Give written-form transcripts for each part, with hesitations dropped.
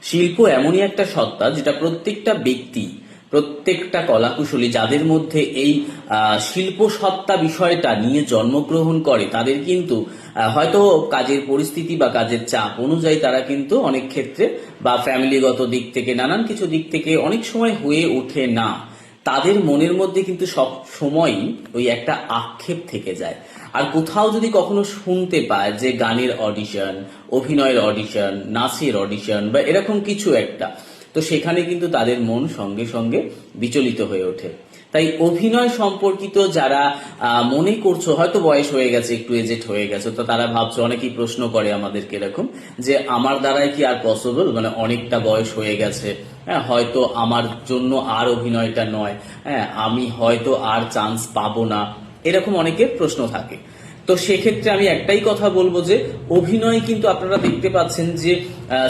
শিল্প এমনই একটা সত্তা যেটা প্রত্যেকটা ব্যক্তি, প্রত্যেকটা কলাকুশলী যাদের মধ্যে এই শিল্প সত্তা বিষয়টা নিয়ে জন্মগ্রহণ করে, তাদের কিন্তু হয়তো কাজের পরিস্থিতি বা কাজের চাপ অনুযায়ী তারা কিন্তু অনেক ক্ষেত্রে বা ফ্যামিলিগত দিক থেকে নানান কিছু দিক থেকে অনেক সময় হয়ে ওঠে না। তাদের মনের মধ্যে কিন্তু সব সময়ই ওই একটা আক্ষেপ থেকে যায়। আর কোথাও যদি কখনো শুনতে পায় যে গানের অডিশন, অভিনয়ের অডিশন, নাচের অডিশন বা এরকম কিছু একটা, তো সেখানে কিন্তু তাদের মন সঙ্গে সঙ্গে বিচলিত হয়ে ওঠে। তাই অভিনয় সম্পর্কিত যারা মনে করছো হয়তো বয়স হয়ে গেছে, একটু এজেড হয়ে গেছে, তো তারা ভাবছো, অনেকেই প্রশ্ন করে আমাদেরকে এরকম যে আমার দ্বারাই কি আর পসিবল, মানে অনেকটা বয়স হয়ে গেছে, হ্যাঁ হয়তো আমার জন্য আর অভিনয়টা নয়, হ্যাঁ আমি হয়তো আর চান্স পাবো না, এরকম অনেকের প্রশ্ন থাকে। তো সেক্ষেত্রে আমি একটাই কথা বলবো যে অভিনয় কিন্তু আপনারা দেখতে পাচ্ছেন যে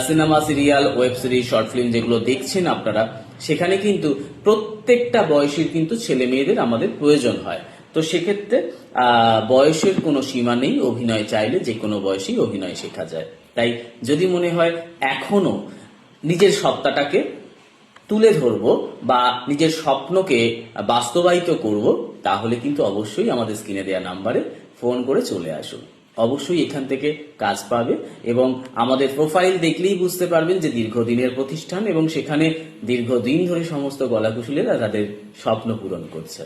cinema, serial, web series, short film যেগুলো দেখছেন আপনারা, সেখানে কিন্তু প্রত্যেকটা বয়সের কিন্তু ছেলে মেয়েদের আমাদের প্রয়োজন হয়। তো সেক্ষেত্রে বয়সের কোনো সীমা নেই, অভিনয় চাইলে যে কোনো বয়সেই অভিনয় শেখা যায়। তাই যদি মনে হয় এখনো নিজের সত্তাটাকে তুলে ধরবো বা নিজের স্বপ্নকে বাস্তবায়িত করব, তাহলে কিন্তু অবশ্যই আমাদের স্ক্রিনে দেওয়া নাম্বারে ফোন করে চলে আসুন। অবশ্যই এখান থেকে কাজ পাবে এবং আমাদের প্রোফাইল দেখলেই বুঝতে পারবেন যে দীর্ঘদিনের প্রতিষ্ঠান এবং সেখানে দীর্ঘদিন ধরে সমস্ত কলাকুশলীরা তাদের স্বপ্ন পূরণ করছে।